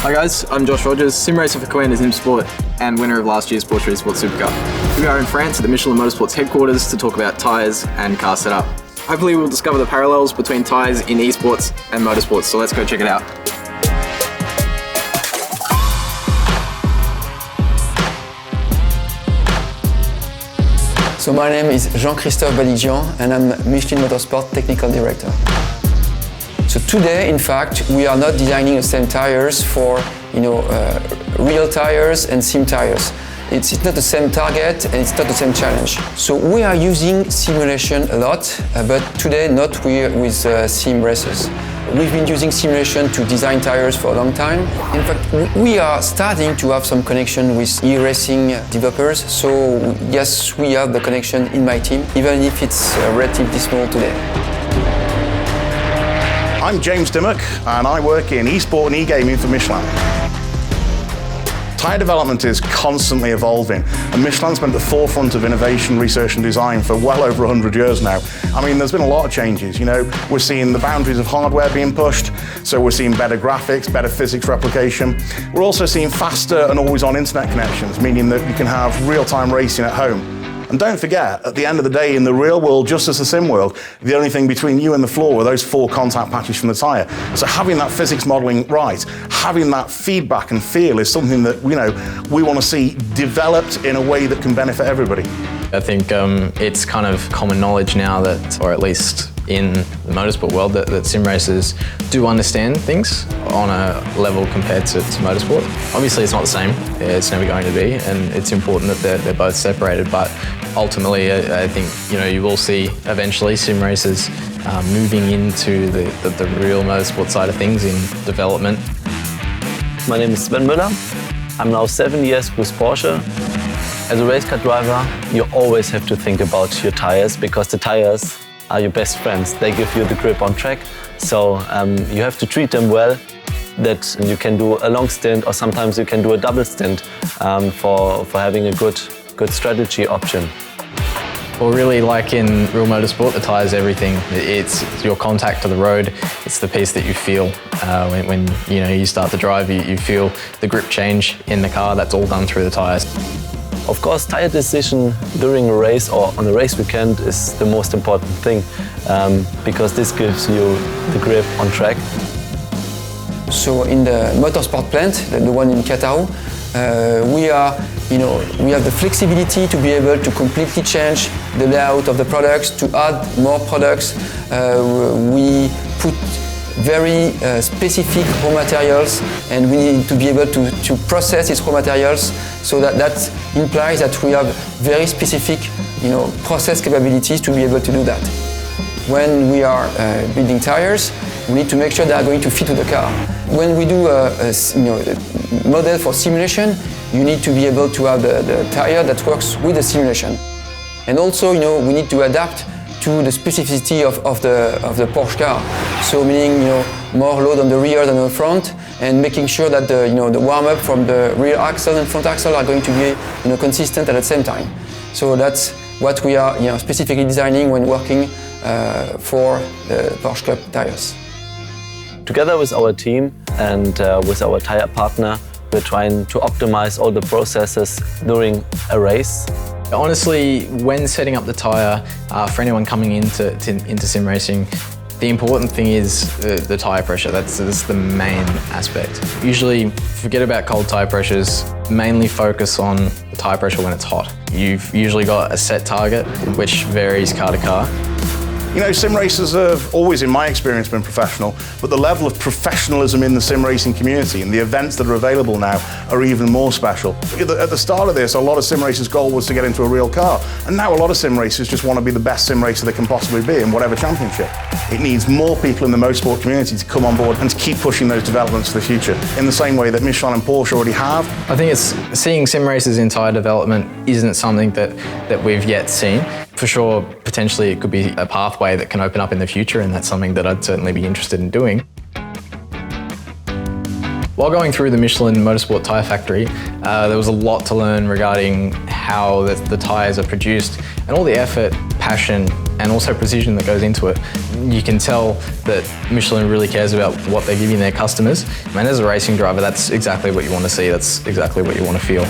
Hi guys, I'm Josh Rodgers, sim racer for Michelin and Porsche and winner of last year's Porsche Esports Supercup. We are in France at the Michelin Motorsports headquarters to talk about tyres and car setup. Hopefully we'll discover the parallels between tyres in esports and motorsports, so let's go check it out. So my name is Jean-Christophe Baligian and I'm Michelin Motorsport Technical Director. So today, in fact, we are not designing the same tires for real tires and sim tires. It's not the same target and it's not the same challenge. So we are using simulation a lot, but today not with sim racers. We've been using simulation to design tires for a long time. In fact, we are starting to have some connection with e-racing developers. So yes, we have the connection in my team, even if it's relatively small today. I'm James Dimmock and I work in eSport and e-gaming for Michelin. Tyre development is constantly evolving and Michelin's been at the forefront of innovation, research and design for well over 100 years now. I mean, there's been a lot of changes. We're seeing the boundaries of hardware being pushed, so we're seeing better graphics, better physics replication. We're also seeing faster and always-on internet connections, meaning that you can have real-time racing at home. And don't forget, at the end of the day, in the real world, just as the sim world, the only thing between you and the floor are those 4 contact patches from the tyre. So having that physics modelling right, having that feedback and feel is something that we want to see developed in a way that can benefit everybody. I think it's kind of common knowledge now that, or at least in the motorsport world, that sim racers do understand things on a level compared to motorsport. Obviously it's not the same, it's never going to be, and it's important that they're both separated, but ultimately I think you will see eventually sim racers moving into the real motorsport side of things in development. My name is Sven Müller. I'm now 7 years with Porsche. As a race car driver, you always have to think about your tires because the tires are your best friends. They give you the grip on track, so you have to treat them well, that you can do a long stint or sometimes you can do a double stint for having a good strategy option. Well, really, like in real motorsport, the tyre's everything. It's your contact to the road. It's the piece that you feel when you start to drive. You feel the grip change in the car. That's all done through the tyres. Of course, tyre decision during a race or on a race weekend is the most important thing because this gives you the grip on track. So in the motorsport plant, the one in Qatar, we have the flexibility to be able to completely change the layout of the products, to add more products. We put very specific raw materials and we need to be able to process these raw materials, so that implies that we have very specific process capabilities to be able to do that. When we are building tires, we need to make sure they are going to fit to the car. When we do a model for simulation, you need to be able to have the tire that works with the simulation. And also, we need to adapt to the specificity of the Porsche car. So meaning, more load on the rear than on the front, and making sure that the warm-up from the rear axle and front axle are going to be consistent at the same time. So that's what we are specifically designing when working for the Porsche Cup tires. Together with our team and with our tire partner, we're trying to optimize all the processes during a race. Honestly, when setting up the tyre, for anyone coming into sim racing, the important thing is the tyre pressure. That's the main aspect. Usually forget about cold tyre pressures, mainly focus on the tyre pressure when it's hot. You've usually got a set target, which varies car to car. Sim racers have always, in my experience, been professional, but the level of professionalism in the sim racing community and the events that are available now are even more special. At the start of this, a lot of sim racers' goal was to get into a real car, and now a lot of sim racers just want to be the best sim racer they can possibly be in whatever championship. It needs more people in the motorsport community to come on board and to keep pushing those developments for the future, in the same way that Michelin and Porsche already have. I think seeing sim racers in tyre development isn't something that we've yet seen. For sure, potentially it could be a pathway that can open up in the future, and that's something that I'd certainly be interested in doing. While going through the Michelin Motorsport Tyre Factory, there was a lot to learn regarding how the tyres are produced and all the effort, passion and also precision that goes into it. You can tell that Michelin really cares about what they're giving their customers. And as a racing driver, that's exactly what you want to see. That's exactly what you want to feel.